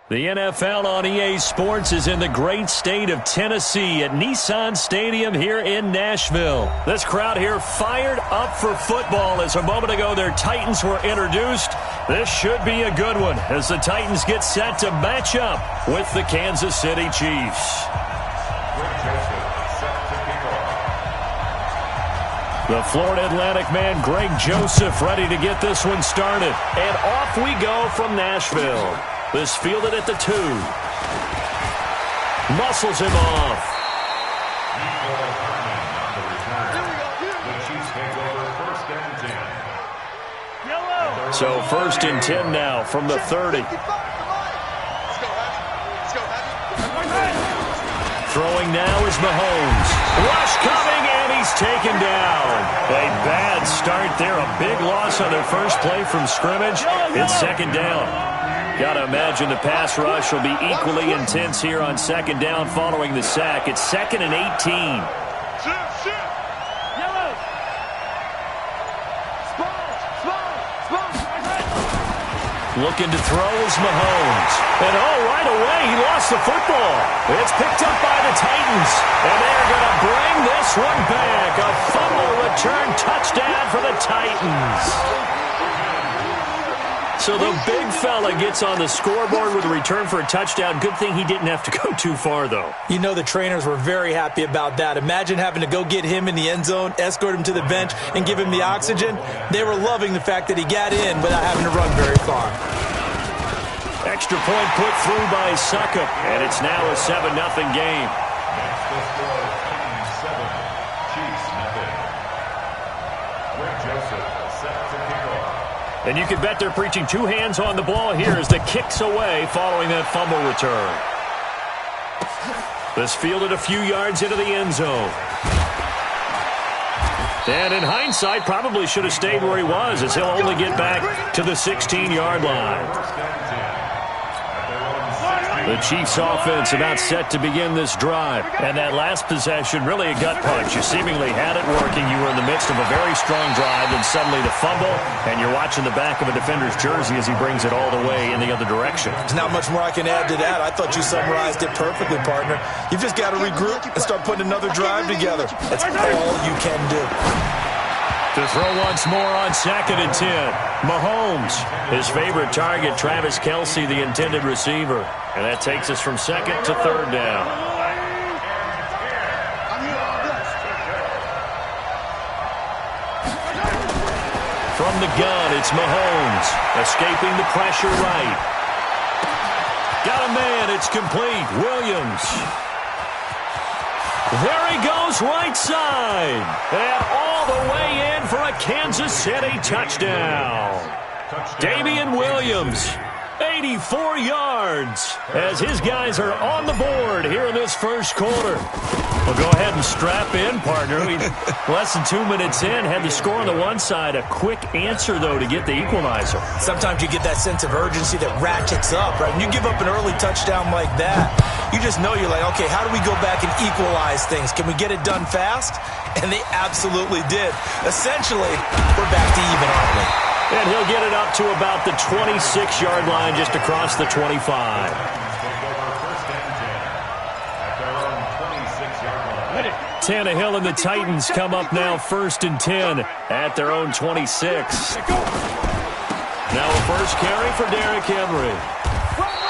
The NFL on EA Sports is in the great state of Tennessee at Nissan Stadium here in Nashville. This crowd here fired up for football as a moment ago their Titans were introduced. This should be a good one as the Titans get set to match up with the Kansas City Chiefs. The Florida Atlantic man, Greg Joseph, ready to get this one started. And off we go from Nashville. This fielded at the 2. Muscles him off. So 1st and 10 now from the 30. Throwing now is Mahomes. Rush coming, and he's taken down. A bad start there. A big loss on their first play from scrimmage. It's 2nd down. Got to imagine the pass rush will be equally intense here on 2nd down following the sack. It's 2nd and 18. Looking to throw is Mahomes. And right away, he lost the football. It's picked up by the Titans. And they're going to bring this one back. A fumble return touchdown for the Titans. So the big fella gets on the scoreboard with a return for a touchdown. Good thing he didn't have to go too far, though. You know the trainers were very happy about that. Imagine having to go get him in the end zone, escort him to the bench, and give him the oxygen. They were loving the fact that he got in without having to run very far. Extra point put through by Succop, and it's now a 7-0 game. And you can bet they're preaching 2 hands on the ball here as the kick's away following that fumble return. This fielded a few yards into the end zone. And in hindsight, probably should have stayed where he was as he'll only get back to the 16-yard line. The Chiefs offense about set to begin this drive. And that last possession, really a gut punch. You seemingly had it working. You were in the midst of a very strong drive, then suddenly the fumble, and you're watching the back of a defender's jersey as he brings it all the way in the other direction. There's not much more I can add to that. I thought you summarized it perfectly, partner. You've just got to regroup and start putting another drive together. That's all you can do. To throw once more on 2nd and 10. Mahomes, his favorite target, Travis Kelce, the intended receiver. And that takes us from 2nd to 3rd down. From the gun, it's Mahomes, escaping the pressure right. Got a man, it's complete. Williams. There he goes, right side. And all the way in for a Kansas City touchdown. Damian Williams, 84 yards, as his guys are on the board here in this first quarter. Well, go ahead and strap in, partner. Less than 2 minutes in, had the score on the one side. A quick answer, though, to get the equalizer. Sometimes you get that sense of urgency that ratchets up, right? When you give up an early touchdown like that, you just know you're like, okay, how do we go back and equalize things? Can we get it done fast? And they absolutely did. Essentially, we're back to even, aren't we? And he'll get it up to about the 26-yard line, just across the 25. Tannehill and the Titans come up now 1st and 10 at their own 26. Now a first carry for Derrick Henry.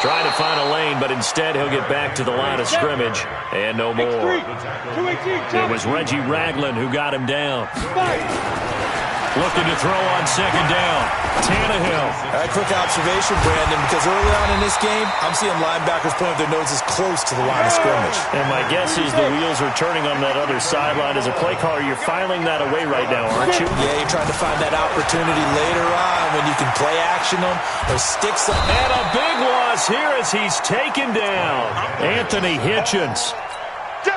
Trying to find a lane, but instead he'll get back to the line of scrimmage and no more. It was Reggie Ragland who got him down. Looking to throw on 2nd down. Tannehill. A quick observation, Brandon, because early on in this game, I'm seeing linebackers point their noses close to the line of scrimmage. And my guess is the wheels are turning on that other sideline. As a play caller, you're filing that away right now, aren't you? Yeah, you're trying to find that opportunity later on when you can play action them or stick some. And a big loss here as he's taken down. Anthony Hitchens.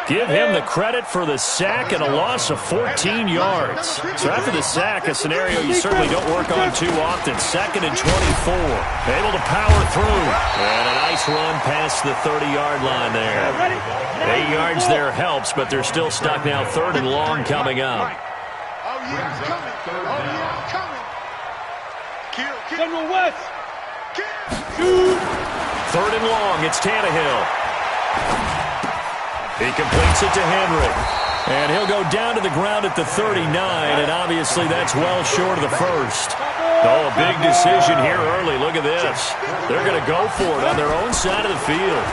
Give him the credit for the sack and a loss of 14 yards. So after the sack, a scenario you certainly don't work on too often. 2nd and 24. Able to power through. And a nice run past the 30-yard line there. 8 yards there helps, but they're still stuck now. 3rd and long coming up. 3rd and long. It's Tannehill. He completes it to Henry. And he'll go down to the ground at the 39, and obviously that's well short of the first. Oh, a big decision here early. Look at this. They're going to go for it on their own side of the field.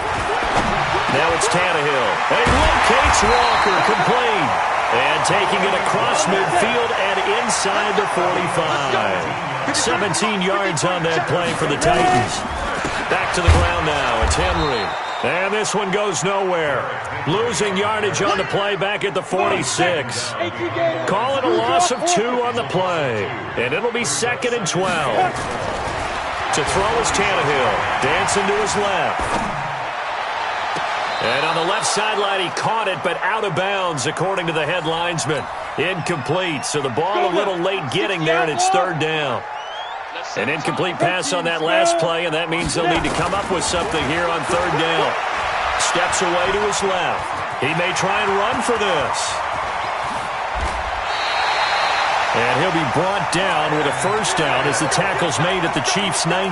Now it's Tannehill. And he locates Walker, complete. And taking it across midfield and inside the 45. 17 yards on that play for the Titans. Back to the ground now. It's Henry. And this one goes nowhere. Losing yardage on the play back at the 46. Call it a loss of 2 on the play. And it'll be 2nd and 12. To throw is Tannehill. Dancing to his left. And on the left sideline, he caught it, but out of bounds, according to the head linesman. Incomplete, so the ball a little late getting there, and it's 3rd down. An incomplete pass on that last play, and that means they'll need to come up with something here on 3rd down. Steps away to his left. He may try and run for this. And he'll be brought down with a 1st down as the tackle's made at the Chiefs' 19.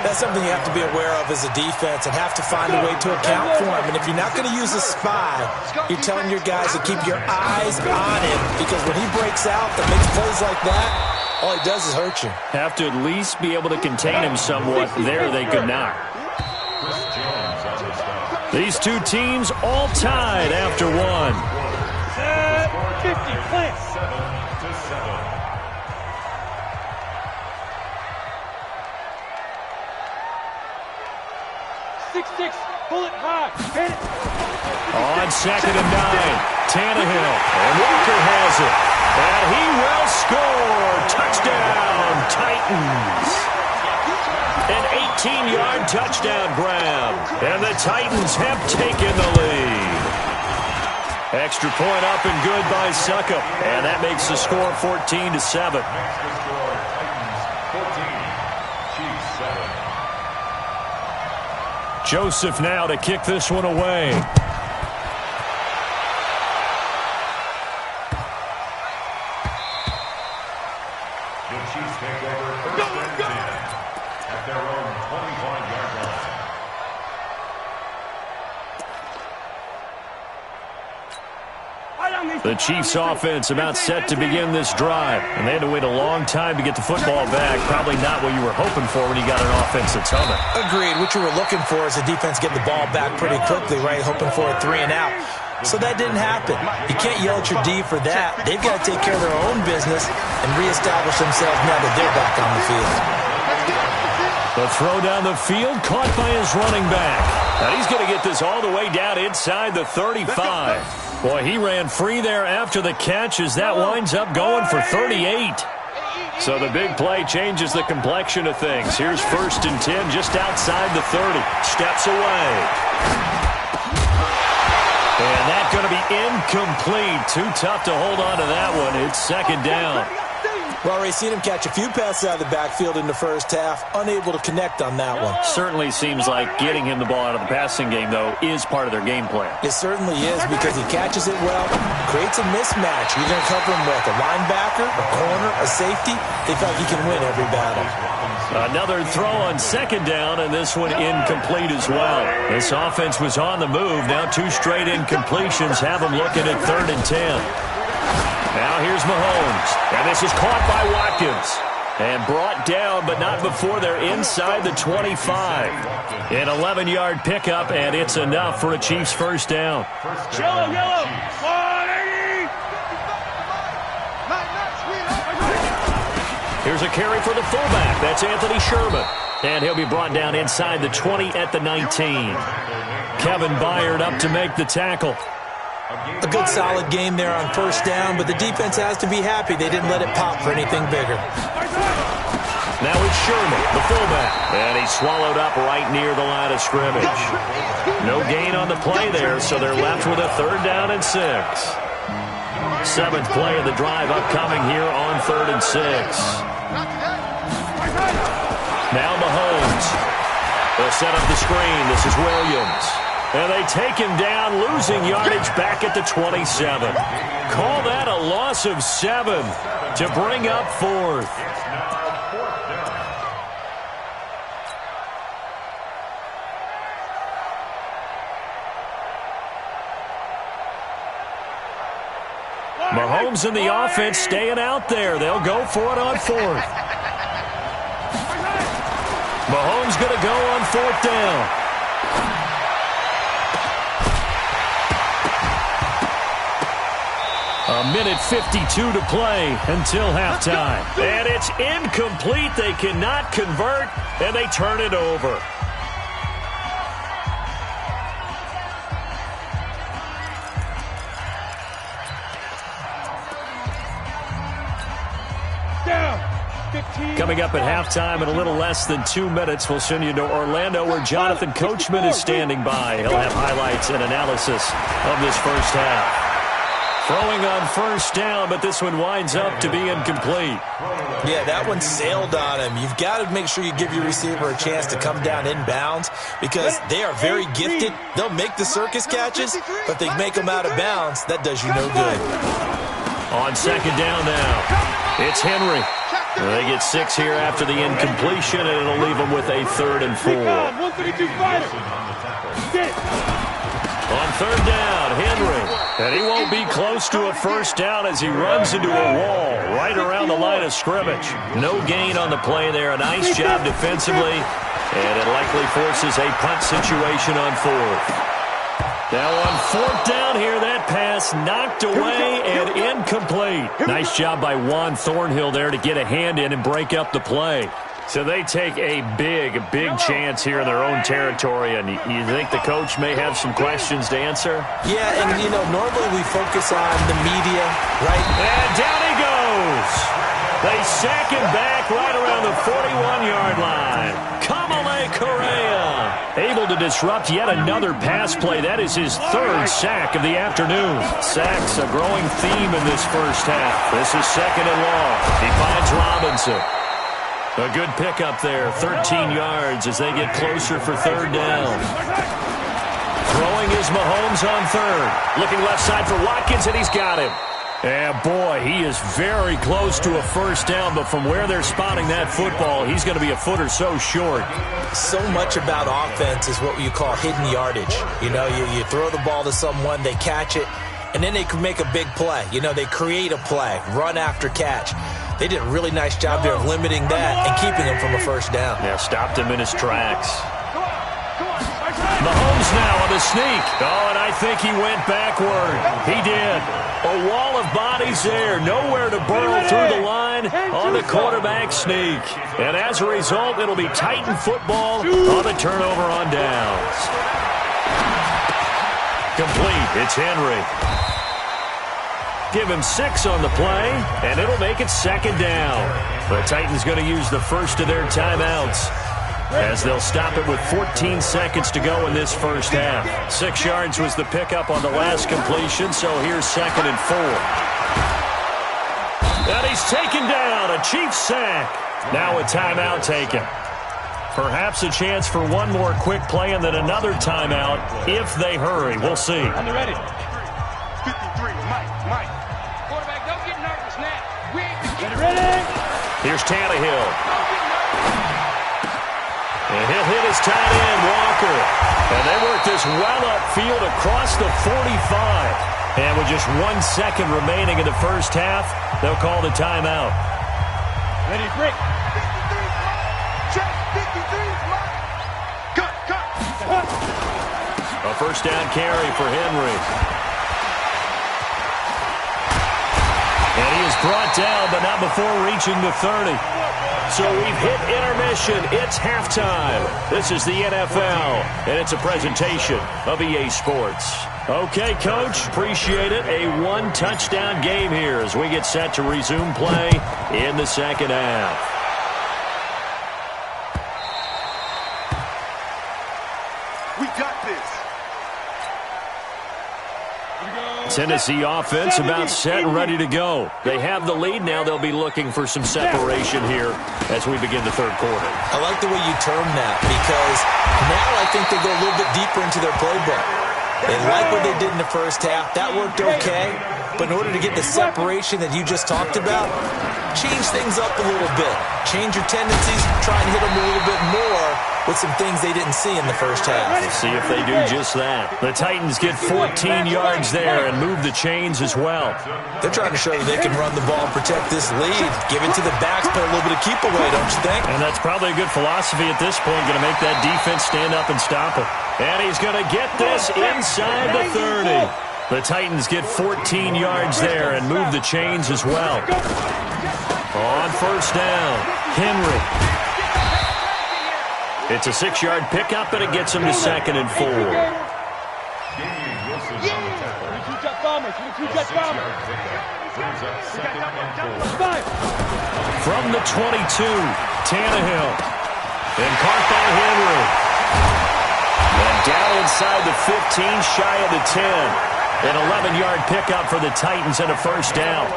That's something you have to be aware of as a defense and have to find a way to account for him. And if you're not going to use a spy, you're telling your guys to keep your eyes on him, because when he breaks out that makes plays like that, all he does is hurt you. Have to at least be able to contain him somewhat. There they could not. These two teams all tied after one. 50 plants. 6-6, pull it high, hit it. On 2nd and 9, Tannehill, and Walker has it. And he will score. Touchdown, Titans. An 18-yard touchdown grab. And the Titans have taken the lead. Extra point up and good by Succop. And that makes the score 14-7. Joseph now to kick this one away. The Chiefs take over 1st and 10 at their own 25-yard line. The Chiefs offense about set to begin this drive. And they had to wait a long time to get the football back. Probably not what you were hoping for when you got an offense that's humming. Agreed. What you were looking for is the defense getting the ball back pretty quickly, right? Hoping for a 3 and out. So that didn't happen. You can't yell at your D for that. They've got to take care of their own business and reestablish themselves now that they're back on the field. The throw down the field, caught by his running back. Now he's going to get this all the way down inside the 35. Boy, he ran free there after the catch as that winds up going for 38. So the big play changes the complexion of things. Here's 1st and 10 just outside the 30. Steps away. And that's going to be incomplete. Too tough to hold on to that one. It's 2nd down. Well, we've seen him catch a few passes out of the backfield in the first half, unable to connect on that one. Certainly seems like getting him the ball out of the passing game, though, is part of their game plan. It certainly is, because he catches it well, creates a mismatch. You're going to cover him with a linebacker, a corner, a safety. They feel like he can win every battle. Another throw on 2nd down, and this one incomplete as well. This offense was on the move. Now 2 straight incompletions have them looking at 3rd and 10. Now here's Mahomes, and this is caught by Watkins. And brought down, but not before they're inside the 25. An 11-yard pickup, and it's enough for a Chiefs 1st down. Yellow. Here's a carry for the fullback. That's Anthony Sherman. And he'll be brought down inside the 20 at the 19. Kevin Byard up to make the tackle. A good solid game there on 1st down, but the defense has to be happy they didn't let it pop for anything bigger. Now it's Sherman, the fullback. And he's swallowed up right near the line of scrimmage. No gain on the play there, so they're left with a 3rd down and 6. 7th play of the drive upcoming here on 3rd and 6. Now Mahomes. They'll set up the screen. This is Williams. And they take him down, losing yardage back at the 27. Call that a loss of 7 to bring up 4th. Mahomes and the offense staying out there. They'll go for it on fourth. Mahomes going to go on fourth down. A minute 52 to play until halftime. And it's incomplete. They cannot convert, and they turn it over. Coming up at halftime in a little less than 2 minutes, we'll send you to Orlando where Jonathan Coachman is standing by. He'll have highlights and analysis of this first half. Throwing on first down, but this one winds up to be incomplete. Yeah, that one sailed on him. You've got to make sure you give your receiver a chance to come down inbounds because they are very gifted. They'll make the circus catches, but they make them out of bounds. That does you no good. On second down now, it's Henry. They get 6 here after the incompletion, and it'll leave them with a 3rd and 4. On third down, Henry. And he won't be close to a first down as he runs into a wall right around the line of scrimmage. No gain on the play there. A nice job defensively, and it likely forces a punt situation on fourth. Now on fourth down here, that pass knocked away and incomplete. Nice job by Juan Thornhill there to get a hand in and break up the play. So they take a big chance here in their own territory, and you think the coach may have some questions to answer? Yeah, and, you know, normally we focus on the media, right? And down he goes. They sack him back right around the 41-yard line. Kamale Correa able to disrupt yet another pass play. That is his 3rd sack of the afternoon. Sacks a growing theme in this first half. This is 2nd and long. He finds Robinson. A good pickup there, 13 yards as they get closer for 3rd down. Throwing is Mahomes on 3rd. Looking left side for Watkins, and he's got him. And boy, he is very close to a first down, but from where they're spotting that football, he's going to be a foot or so short. So much about offense is what you call hidden yardage. You know, you throw the ball to someone, they catch it, and then they can make a big play. You know, they create a play, run after catch. They did a really nice job there of limiting that and keeping him from a first down. Yeah, stopped him in his tracks. Mahomes now on the sneak. Oh, and I think he went backward. He did. A wall of bodies there. Nowhere to burrow through the line on the quarterback sneak. And as a result, it'll be Titan football on the turnover on downs. Complete. It's Henry. Give him 6 on the play, and it'll make it 2nd down. The Titans going to use the first of their timeouts as they'll stop it with 14 seconds to go in this first half. 6 yards was the pickup on the last completion, so here's 2nd and 4. And he's taken down, a Chiefs sack. Now a timeout taken. Perhaps a chance for one more quick play and then another timeout if they hurry. We'll see. On the ready. 53, Mike. Quarterback, don't get nervous now. We ain't ready. Here's Tannehill. And he'll hit his tight end, Walker. And they work this well upfield across the 45. And with just 1 second remaining in the first half, they'll call the timeout. Ready, break. 53, check, 53, Mike. Cut. A first down carry for Henry. And he is brought down, but not before reaching the 30. So we've hit intermission. It's halftime. This is the NFL, and it's a presentation of EA Sports. Okay, Coach, appreciate it. A 1-touchdown game here as we get set to resume play in the second half. We got this. Tennessee offense about set and ready to go. They have the lead. Now they'll be looking for some separation here as we begin the third quarter. I like the way you term that because now I think they go a little bit deeper into their playbook. They like what they did in the first half. That worked okay. But in order to get the separation that you just talked about, change things up a little bit. Change your tendencies, try and hit them a little bit more, with some things they didn't see in the first half. We'll see if they do just that. The Titans get 14 yards there and move the chains as well. They're trying to show that they can run the ball and protect this lead. Give it to the backs, put a little bit of keep away, don't you think? And that's probably a good philosophy at this point, going to make that defense stand up and stop it. And he's going to get this inside the 30. The Titans get 14 yards there and move the chains as well. On first down, Henry. It's a 6-yard pickup, and it gets him to 2nd and 4. From the 22, Tannehill. And caught by Henry. And down inside the 15, shy of the 10. An 11-yard pickup for the Titans and a first down.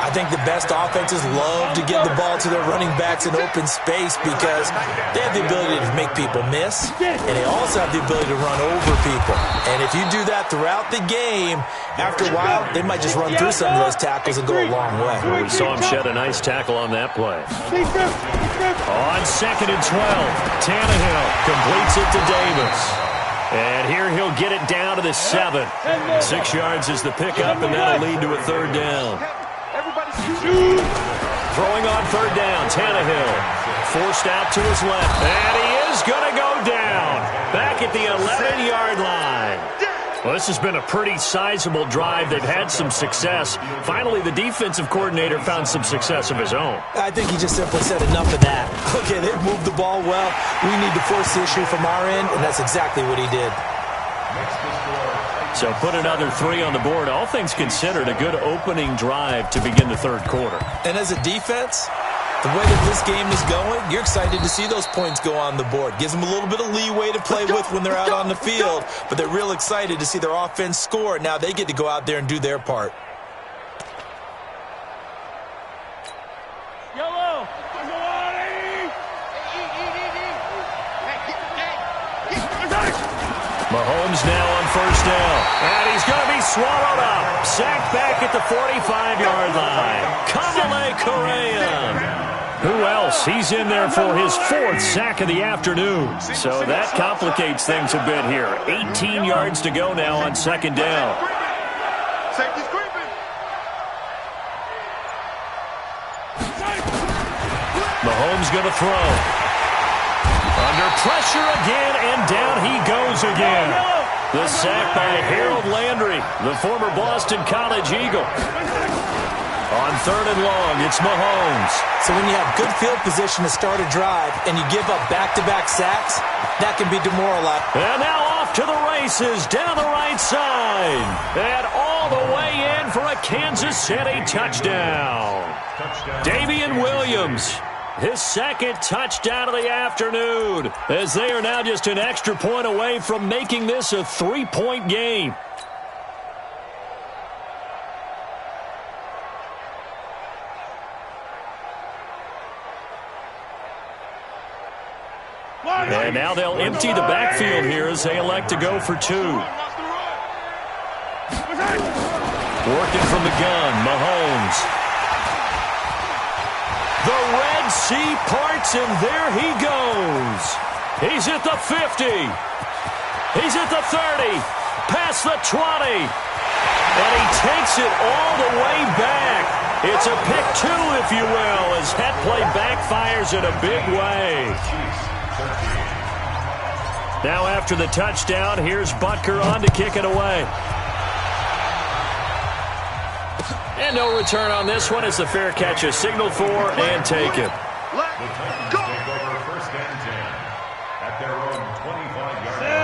I think the best offenses love to get the ball to their running backs in open space because they have the ability to make people miss, and they also have the ability to run over people. And if you do that throughout the game, after a while, they might just run through some of those tackles and go a long way. We saw him shed a nice tackle on that play. On 2nd and 12, Tannehill completes it to Davis. And here he'll get it down to the 7. 6 yards is the pickup, and that'll lead to a third down. Throwing on third down, Tannehill. Forced out to his left. And he is going to go down. Back at the 11-yard line. Well, this has been a pretty sizable drive. They've had some success. Finally, the defensive coordinator found some success of his own. I think he just simply said enough of that. Okay, they've moved the ball well. We need to force the issue from our end, and that's exactly what he did. So put another 3 on the board. All things considered, a good opening drive to begin the third quarter. And as a defense, the way that this game is going, you're excited to see those points go on the board. Gives them a little bit of leeway to play with when they're out on the field, but they're real excited to see their offense score. Now they get to go out there and do their part. Mahomes now on first down. And he's going to be swallowed up. Sacked back at the 45-yard line. Kamale Correa. Who else? He's in there for his 4th sack of the afternoon. So that complicates things a bit here. 18 yards to go now on 2nd down. Safety's creeping. Mahomes going to throw. Under pressure again, and down he goes again. The sack by Harold Landry, the former Boston College Eagle. On 3rd and long, it's Mahomes. So when you have good field position to start a drive and you give up back-to-back sacks, that can be demoralizing. And now off to the races down the right side. And all the way in for a Kansas City touchdown. Davian Williams. His 2nd touchdown of the afternoon, as they are now just an extra point away from making this a 3-point game. And now they'll empty the backfield here as they elect to go for 2. Working from the gun, Mahomes. The Red Sea parts, and there he goes. He's at the 50. He's at the 30. Past the 20. And he takes it all the way back. It's a pick 2, if you will, as that play backfires in a big way. Now after the touchdown, here's Butker on to kick it away. And no return on this one as the fair catch is signaled for and taken.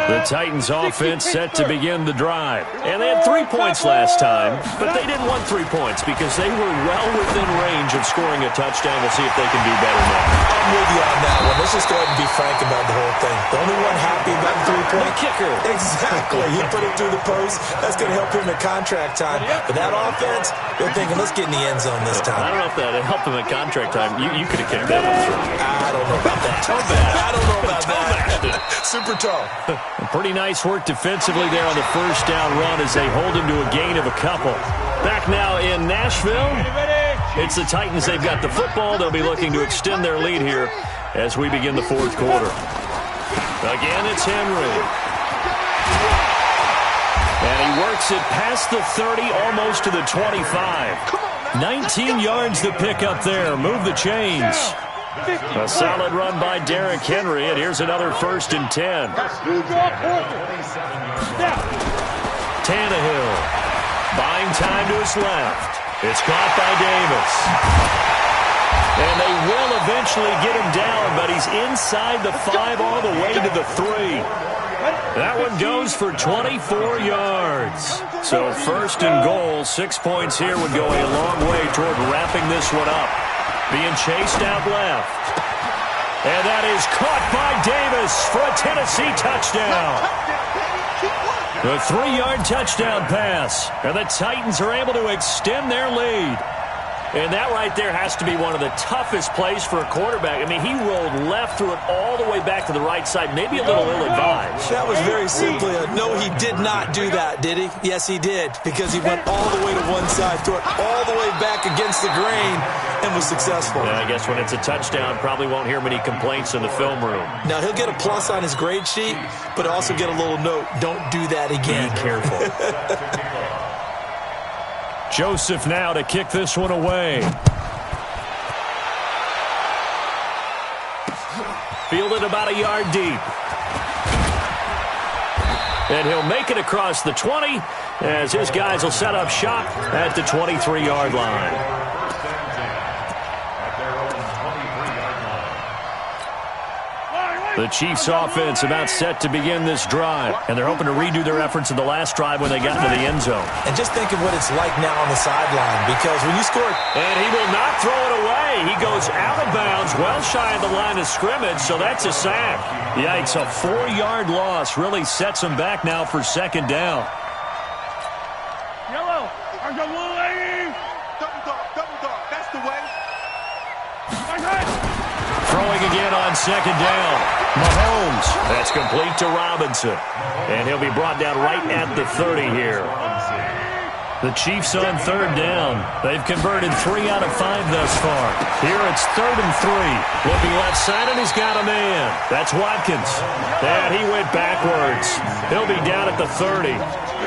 The Titans offense set to begin the drive. And they had 3 points last time, but they didn't want 3 points because they were well within range of scoring a touchdown. We'll see if they can do better now. I'm with you on that one. Let's just go ahead and be frank about the whole thing. The only one happy about the 3-point kicker. Exactly. He put it through the post. That's going to help him at contract time. But that offense, they're thinking, let's get in the end zone this time. I don't know if that helped him at contract time. You could have kicked that one through. I don't know about that. Toe bad. I don't know about that. Super toe. Pretty nice work defensively there on the first down run as they hold him to a gain of a couple. Back now in Nashville, it's the Titans. They've got the football. They'll be looking to extend their lead here as we begin the fourth quarter. Again, it's Henry. And he works it past the 30, almost to the 25. 19 yards to pick up there. Move the chains. A solid run by Derrick Henry, and here's another 1st and 10. Tannehill buying time to his left. It's caught by Davis. And they will eventually get him down, but he's inside the 5 all the way to the 3. That one goes for 24 yards. So 1st and goal, 6 points here would go a long way toward wrapping this one up. Being chased out left. And that is caught by Davis for a Tennessee touchdown. The 3-yard touchdown pass. And the Titans are able to extend their lead. And that right there has to be one of the toughest plays for a quarterback. I mean, he rolled left, threw it all the way back to the right side, maybe a little ill-advised. That was very simply a no, he did not do that, did he? Yes, he did, because he went all the way to one side, threw it all the way back against the grain, and was successful. Yeah, I guess when it's a touchdown, probably won't hear many complaints in the film room. Now, he'll get a plus on his grade sheet, but also get a little note, don't do that again. Be careful. Joseph now to kick this one away. Fielded about a yard deep. And he'll make it across the 20 as his guys will set up shop at the 23-yard line. The Chiefs offense about set to begin this drive, and they're hoping to redo their efforts in the last drive when they got into the end zone. And just think of what it's like now on the sideline, because when you score... And he will not throw it away. He goes out of bounds, well shy of the line of scrimmage, so that's a sack. Yikes, a 4-yard loss really sets him back now for 2nd down. Yellow, are you willing? Double dog, that's the way. Throwing again on 2nd down. Mahomes. That's complete to Robinson. And he'll be brought down right at the 30 here. The Chiefs on 3rd down. They've converted 3 out of 5 thus far. Here it's 3rd and 3. Looking left side, and he's got a man. That's Watkins. And he went backwards. He'll be down at the 30.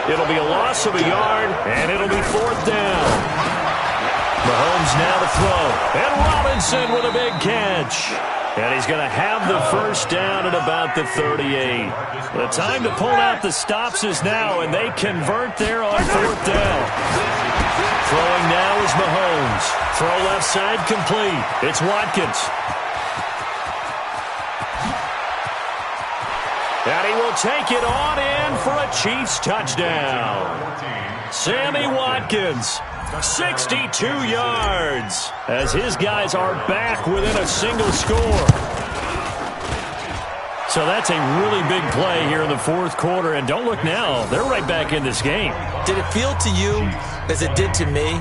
It'll be a loss of a yard, and it'll be 4th down. Mahomes now to throw. And Robinson with a big catch. And he's going to have the 1st down at about the 38. The time to pull out the stops is now, and they convert there on 4th down. Throwing now is Mahomes. Throw left side complete. It's Watkins. And he will take it on in for a Chiefs touchdown. Sammy Watkins. 62 yards as his guys are back within a single score. So that's a really big play here in the 4th quarter. And don't look now, they're right back in this game. Did it feel to you, as it did to me,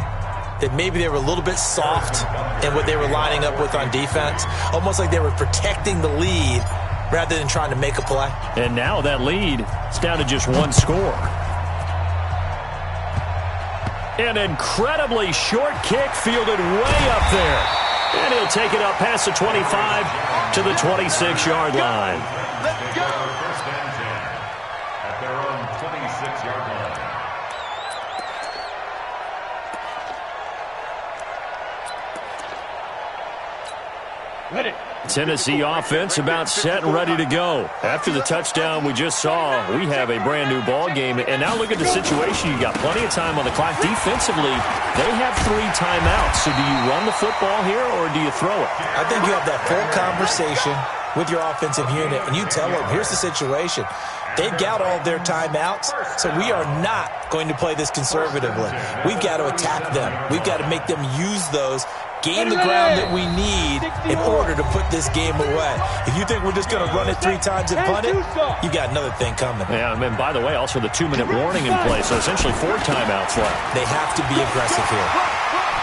that maybe they were a little bit soft in what they were lining up with on defense? Almost like they were protecting the lead rather than trying to make a play. And now that lead is down to just 1 score. An incredibly short kick fielded way up there. And he'll take it up past the 25 to the 26-yard line. Let's go. 1st and 10 at their own 26-yard line. Ready. Tennessee offense about set and ready to go. After the touchdown we just saw, we have a brand-new ball game. And now look at the situation. You got plenty of time on the clock. Defensively, they have 3 timeouts. So do you run the football here or do you throw it? I think you have that full conversation with your offensive unit, and you tell them, here's the situation. They've got all their timeouts, so we are not going to play this conservatively. We've got to attack them. We've got to make them use those, gain the ground that we need in order to put this game away. If you think we're just going to run it 3 times and punt it, you got another thing coming. Yeah, and by the way, also the 2-minute warning in play, so essentially 4 timeouts left. They have to be aggressive here.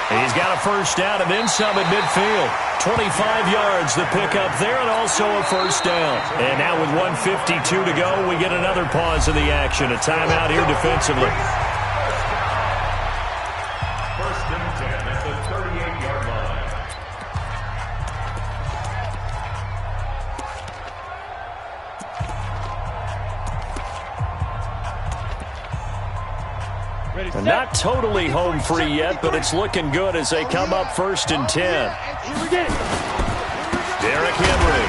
He's got a 1st down and then some at midfield. 25 yards the pickup there, and also a 1st down. And now with 1:52 to go, we get another pause in the action. A timeout here defensively. 1st and 10 at the 38-yard line. Not totally home free yet, but it's looking good as they come up 1st and 10. Derrick Henry.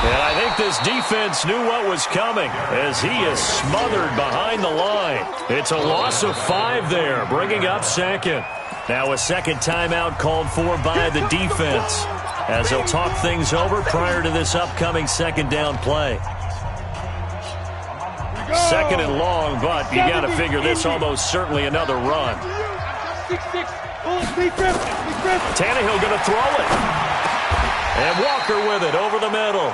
And I think this defense knew what was coming as he is smothered behind the line. It's a loss of 5 there, bringing up 2nd. Now a second timeout called for by the defense as they'll talk things over prior to this upcoming 2nd down play. 2nd and long, but you got to figure this almost certainly another run. Tannehill going to throw it. And Walker with it over the middle.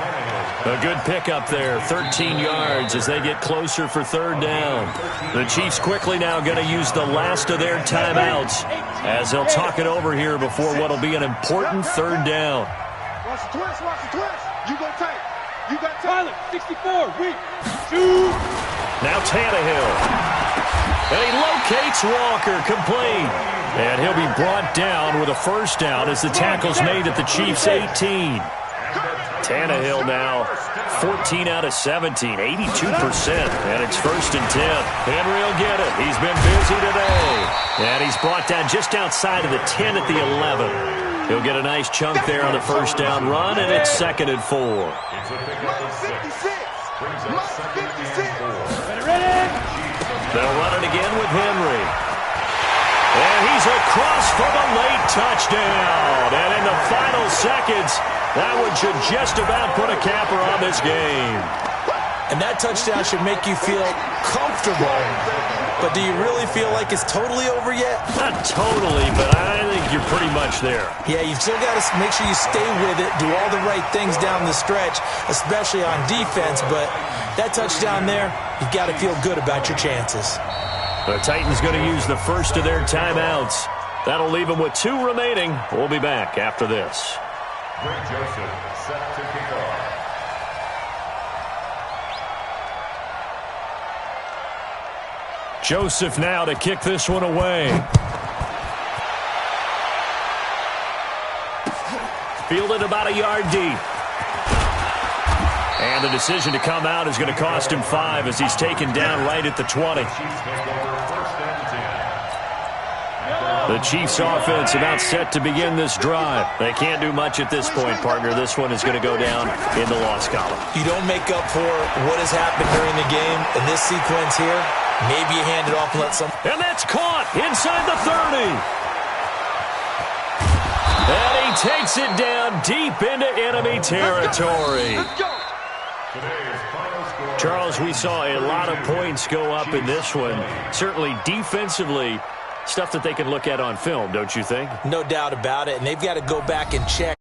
A good pickup there, 13 yards as they get closer for 3rd down. The Chiefs quickly now going to use the last of their timeouts as they'll talk it over here before what will be an important 3rd down. Watch the twist, watch the twist. You go tight. You got Tyler, 64, weak. Shoot. Now Tannehill. And he locates Walker, complete. And he'll be brought down with a 1st down as the tackle's made at the Chiefs' 18. Tannehill now 14 out of 17, 82%. And it's 1st and 10. Henry will get it. He's been busy today. And he's brought down just outside of the 10 at the 11. He'll get a nice chunk there on the 1st down run, and it's 2nd and 4. They'll run it again with Henry. And he's across for the late touchdown. And in the final seconds, that one should just about put a capper on this game. And that touchdown should make you feel comfortable. But do you really feel like it's totally over yet? Not totally, but I think you're pretty much there. Yeah, you've still got to make sure you stay with it, do all the right things down the stretch, especially on defense. But that touchdown there, you've got to feel good about your chances. The Titans going to use the first of their timeouts. That'll leave them with 2 remaining. We'll be back after this. Greg Joseph set to kick off. Joseph now to kick this one away. Fielded about a yard deep. And the decision to come out is going to cost him 5 as he's taken down right at the 20. The Chiefs offense about set to begin this drive. They can't do much at this point, partner. This one is going to go down in the loss column. You don't make up for what has happened during the game in this sequence here. Maybe you hand it off and let some... And that's caught inside the 30. And he takes it down deep into enemy territory. Charles, we saw a lot of points go up in this one. Certainly defensively, stuff that they can look at on film, don't you think? No doubt about it, and they've got to go back and check.